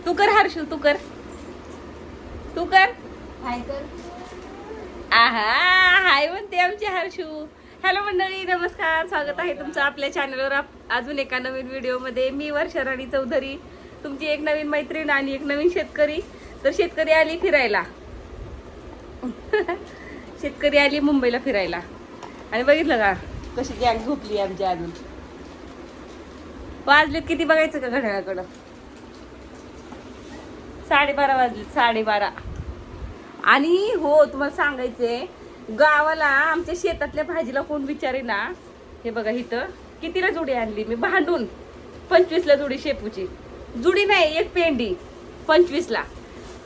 तू कर हर्षू, तू कर. हाय कर. आहा, हाय म्हणते आमची हर्षू. हॅलो मंडळी, नमस्कार, स्वागत आहे तुमचं आपल्या चॅनलवर अजून एका नवीन व्हिडिओमध्ये. मी वर्षा राणी चौधरी, तुमची एक नवीन मैत्रीण आणि एक नवीन शेतकरी. तर शेतकरी आली फिरायला. शेतकरी आली मुंबईला फिरायला. आणि बघितलं का कशी गॅंग झोपली आमची. अजून वाजलेत किती बघायचं का घड्याळाकडं? 12:30 वाजलेत, 12:30. आणि हो, तुम्हाला सांगायचंय, गावाला आमच्या शेतातल्या भाजीला कोण विचारे ना. हे बघा इथं कितीला जुडी आणली मी भांडून. 25ला जुडी शेपूची. जुडी नाही, एक पेंडी 25ला.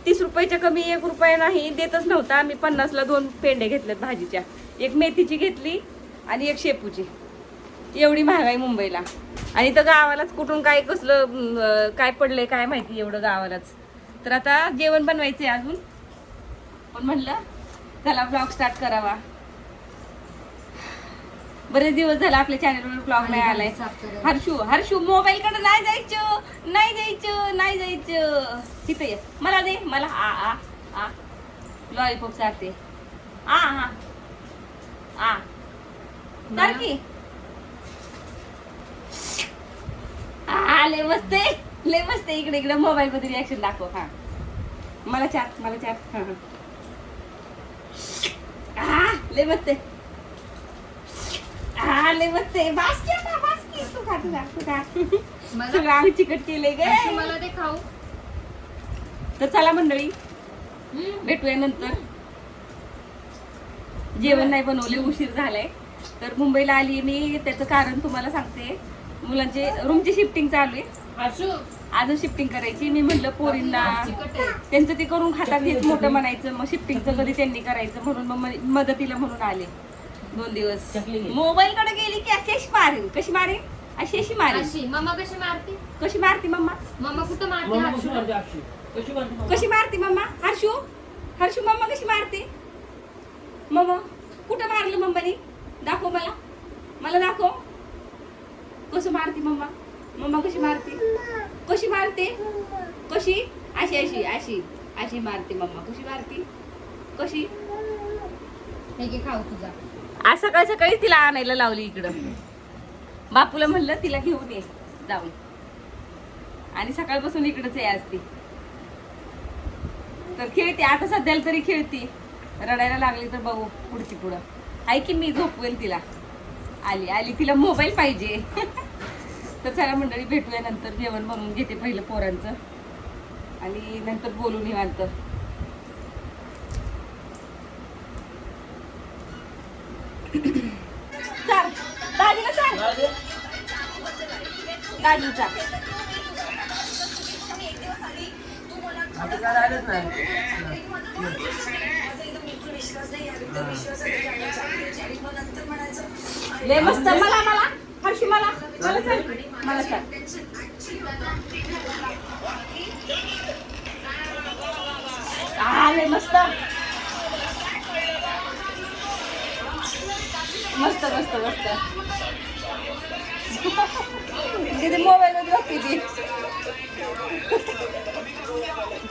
30 रुपयाच्या कमी 1 रुपया नाही देतच नव्हता. मी 50ला 2 पेंड्या घेतल्यात भाजीच्या. एक मेथीची घेतली आणि एक शेपूची. एवढी महागाई मुंबईला. आणि तर गावालाच कुठून काय कसलं काय पडलंय काय माहिती, एवढं गावालाच. तर आता जेवण बनवायचंय अजून, पण म्हणलं चला ब्लॉग स्टार्ट करावा. बरेच दिवस झाला आपल्या चॅनलवर ब्लॉग नाही आलाय. हर्षू मोबाईल कडे नाही जायचं. तिथे ये, मला दे, मला आ लॉलीपॉप चालते. की लय मस्त आहे. इकडे मोबाईल मध्ये रिॲक्शन दाखव. हा, मला चार. लय मस्त आहे. बास्की तू खा. सगळं आम्ही चिकट केले गे. मला ते खाऊ. तर चला मंडळी, भेटूया नंतर. जेवण नाही बनवले, उशीर झालाय. तर मुंबईला आली मी, त्याचं कारण तुम्हाला सांगते. मुलांचे रूमची शिफ्टिंग चालू आहे. अजून शिफ्टिंग करायची. मी म्हणलं पोरींना त्यांचं ते करून खातात, हेच मोठं म्हणायचं. मग शिफ्टिंगचं कधी त्यांनी करायचं म्हणून मग मदतीला म्हणून आले. 2 दिवस मोबाईल कडे गेली की अशी मारेन. कशी मारेन? अशी मारेन. मम्मा कशी मारते? कशी मारते मम्मा? मम्मा कुठं मारते? कशी मारते मम्मा? हर्षू मम्मा कशी मारते? मम्मा कुठं मारलं मम्मानी? दाखव मला दाखव. कसं मारते मम्मा? मम्मा कशी मारते? कशी? अशी मारते मम्मा. कशी मारते? कशी? हे घे खाऊ तुझा. आज सकाळी तिला आणायला लावली इकडं. बापूला म्हणलं तिला घेऊन ये जाऊन. आणि सकाळपासून इकडंच आहे आज ती. तर खेळते आता, सध्याला तरी खेळते. रडायला लागली तर बघू पुढं. आहे की मी झोपवेल तिला. आली तिला मोबाईल पाहिजे. तर चला मंडळी, भेटूया नंतर. जेवण बनवून घेते पहिलं पोरांचं आणि नंतर बोलू निवांत. चाल दादीला चाल. दादीला चाल. लय मस्त. मला हर्षी मला चाल. लय मस्त तिथे मोबाईल मध्ये बघते ती.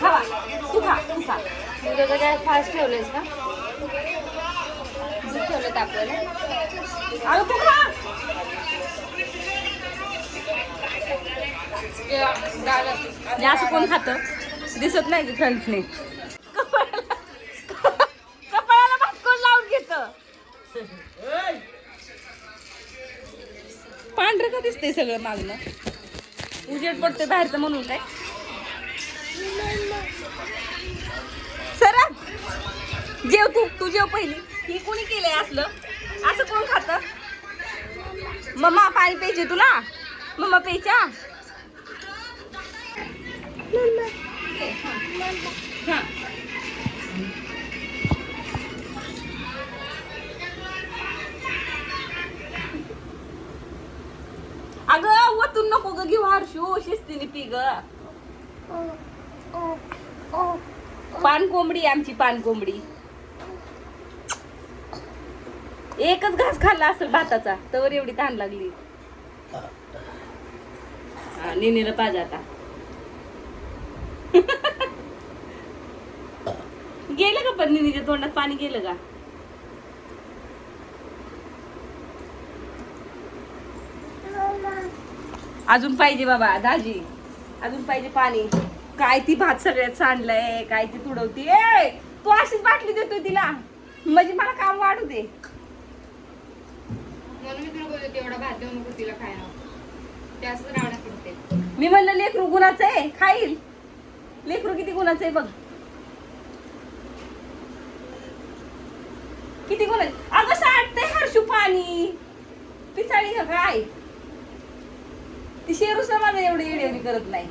खावा तू खा. तुझं काय फास्ट ठेवलेस का? दूध ठेवलं तापवायला. अगं तू खा. असं कोण खातं? दिसत नाही की फ्रंटने. कपाळाला भातकोण लावून घेत. पांढरं का दिसतंय सगळं मागणं? उजेड पडतोय बाहेरचं म्हणून काय? सरा जेव तू जेव पहिली. ही कोणी केलंय असं कोण खातं? मम्मा पाणी प्यायचे तुला? मम्मा प्यायच्या? अगं वतून नको ग घेऊ हर्षू, शिस्तीने पी ग. पान कोंबडी आमची, पान कोंबडी. एकच घास खाल्ला असेल भाताचा, तर एवढी तहान लागली. निनीला पाहिजे आता. गेलं का पण निनीच्या तोंडात पाणी गेलं का? अजून पाहिजे बाबा दाजी, अजून पाहिजे पाणी. काय ती भात सगळ्यात सांडलंय, काय ती तुडवती. तू अशीच बाटली देतोय तिला म्हणजे मला काम वाढू दे. म्हणून मी तुला बोलते एवढा भात देऊ नको तिला खायला. ते असं राडा करते. मी म्हणलं लेकरू गुणाचं आहे, खाईल. लेकरू किती गुणाचं आहे बघ, किती गुणाचं. अगं सांडते हर्षू पाणी, पिसाळी का काय? ती शेरूस माझा एवढी येडेवणी करत नाही.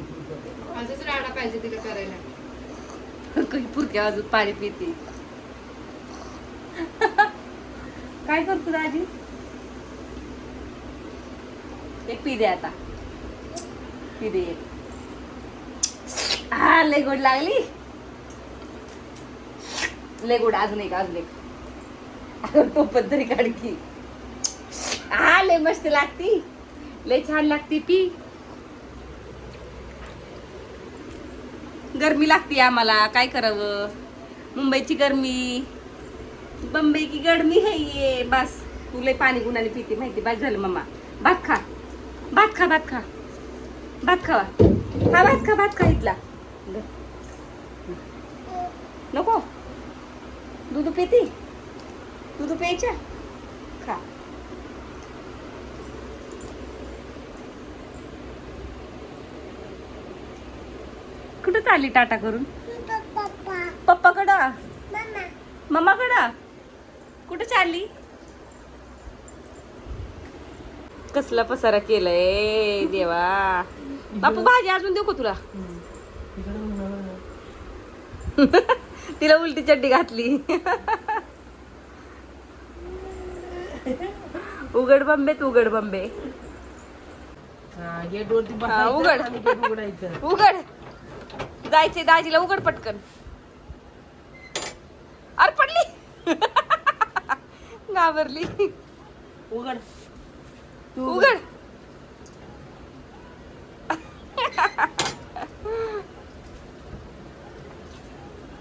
असंच राडा पाहिजे तिला करायला. काही पुरक्या अजून पाणी पिते. काय करतो दाजी? एक पी दे आता, पी दे. हा लय गोड लागली, लय गोड. अजून एक, अजून एक. टोपत तरी काढकी. हा लय मस्त लागती, लय छान लागती. पी. गरमी लागती आम्हाला, काय करावं. मुंबईची गरमी, बंबई की गरमी है ये. बस तू लय पाणी गुणाने पिते माहिती. बस झालं मम्मा. भात खा, भात खा, भात खा, भात खावा. हा भात खा, भात खा इथला. नको दूध पिती, दूध प्यायच्या. खा. कुठं चालली टाटा करून? पप्पाकडं, मम्माकडं. कुठं चालली? कसला पसारा केलाय देवा. बापू भाजी अजून देऊ का तुला? तिला उलटी चड्डी घातली. उघड बंबे, तू उघड बंबे. उघड, उघड. जायचे दाजीला, उघड पटकन. अरे पडली. घाबरली. उघड, उघड.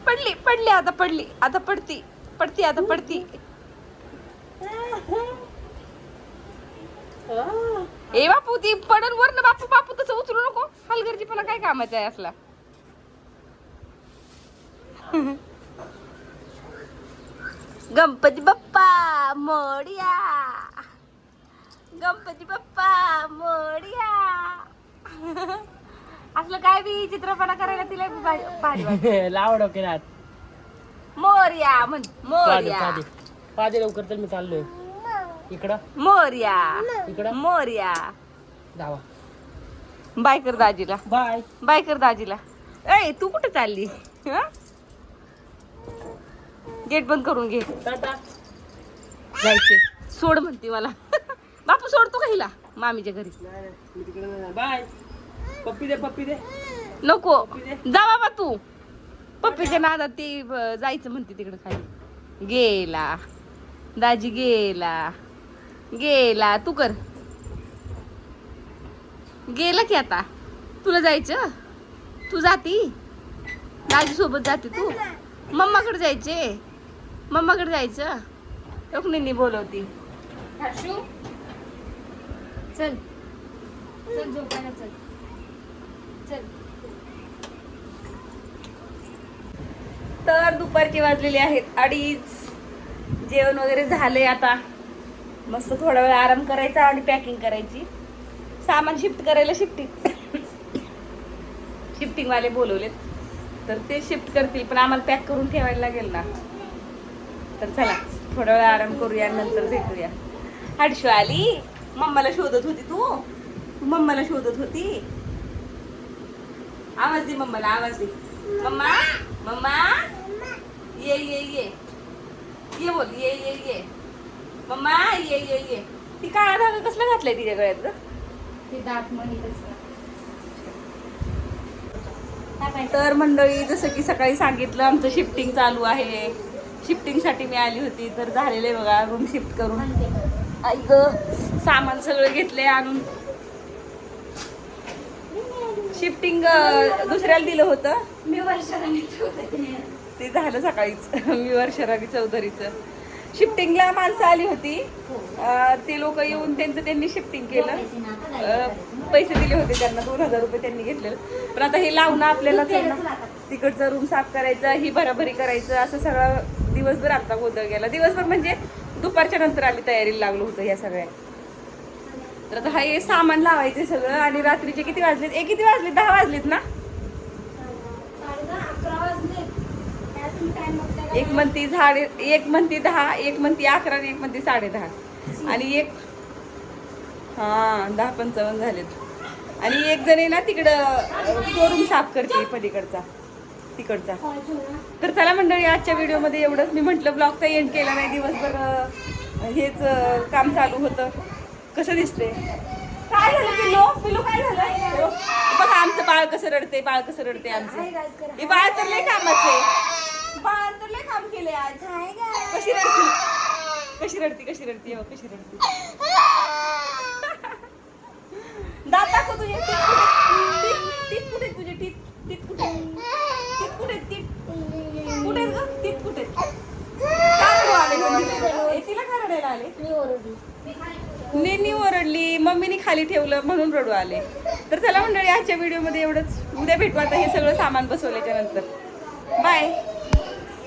पडली, पडली. आता पडली, आता पडती, पडती, आता पडती. ए बापू ती पडन वर ना. बापू, बापू तसं उचलू नको. हलगर्जीपणा काय कामाचा आहे असला. गणपती बाप्पा मोरया, गणपती बाप्पा मोरया. असलं काय बी चित्रपणा करायला तिला भारी वाटतं. लाव डोक्यात. मोरया म्हण, मोरया. पादे लवकर तर मी चाललोय इकडं. मोरया, इकडं. मोरया. जावा. बाय कर दाजीला, बाय. बाय कर दाजीला. ए तू कुठे चालली? गेट बंद करून घे. टाटा. जायचे. सोड म्हणते मला. बापू सोडतो का हिला मामीच्या घरी? मी तिकडे नाही. बाय. पप्पी दे, पप्पी दे. नको जा बाबा तू. पप्पीच्या नादात ती जायचं म्हणते तिकडे खाली. गेला दाजी, गेला, गेला. तू कर. गेला की आता. तुला जायचं, तू जाती दाजी सोबत जाते तू. मम्माकडे जायचे, मम्माकडे जायचं. टोकणींनी बोलवती. हर्षू चल, चल झोपायला चल, चल. तर दुपारची वाजलेली आहेत 2:30. जेवण वगैरे झालंय. आता मस्त थोडा वेळ आराम करायचा आणि पॅकिंग करायची. सामान शिफ्ट करायला शिफ्टिंग वाले बोलवलेत, तर ते शिफ्ट करतील. पण आम्हाला पॅक करून ठेवायला लागेल ना. तर चला थोडा वेळ आराम करूया, नंतर भेटूया. हर्षू आली. मम्माला शोधत होती तू मम्माला शोधत होती. आवाज दे मम्माला, आवाज दे. मम्मा, मम्मा ये ये ये ये बोल. ये ये ये मम्मा, ये ये ये. ती काळा धागा कसला घातलाय तिच्या गळ्यात ग? ते दात म्हणतच. तर मंडळी, जसं की सकाळी सांगितलं, आमचं शिफ्टिंग चालू आहे. शिफ्टिंगसाठी मी आली होती. तर झालेलं आहे बघा, रूम शिफ्ट करून. आई ग, सामान सगळं घेतलंय आणून. शिफ्टिंग दुसऱ्याला दिलं होतं. मी वर्षाने ते झालं सकाळीच. मी वर्षराणी चौधरीचं शिफ्टिंगला माणसं आली होती. ते लोक येऊन त्यांनी शिफ्टिंग केलं. पैसे दिले होते त्यांना, 2000 रुपये त्यांनी घेतलेलं. पण आता हे लावणं आपल्यालाच आहे ना. तिकडचा रूम साफ करायचा, ही भराभरी करायचं, असं सगळं दिवसभर आमचा गोंधळ गेला. दिवसभर म्हणजे दुपारच्या नंतर आम्ही तयारीला लागलो होतो ह्या सगळ्या. तर आता हा हे सामान लावायचे सगळं. आणि रात्रीचे किती वाजलेत? किती वाजलेत? 10 वाजलेत ना. एक म्हणती 10, एक म्हणती 11, एक म्हणती 11:30 आणि एक 10:55 झालेत. आणि एक जण आहे ना तिकडं शोरूम साफ करते पलीकडचा तिकडचा. तर चला मंडळी, आजच्या व्हिडिओमध्ये एवढंच. मी म्हटलं ब्लॉगचा एंड केला नाही. दिवसभर हेच काम चालू होतं. कसं दिसते? काय झालं पिल्लू? पिल्लू काय झालं? बघा आमचं बाळ कसं रडते, बाळ कसं रडते आमचं. हे बाळ तर लय कामाचे, बाळ तर लय काम केले आज. कशी रडती, कशी रडती, कशी रडती, हो कशी रडती. दात दाखव तुझे. टीत कुठे तुझे? टीत टीत कुठे? टीत कुठे? टीत कुठे ग? टीत कुठे? का रडू आले? तिला का रडायला आले? नेनी ओरडली, मम्मीने खाली ठेवलं म्हणून रडू आले. तर चला मंडळी, आजच्या व्हिडिओमध्ये एवढंच. उद्या भेटू आता हे सगळं सामान बसवल्याच्या नंतर. बाय.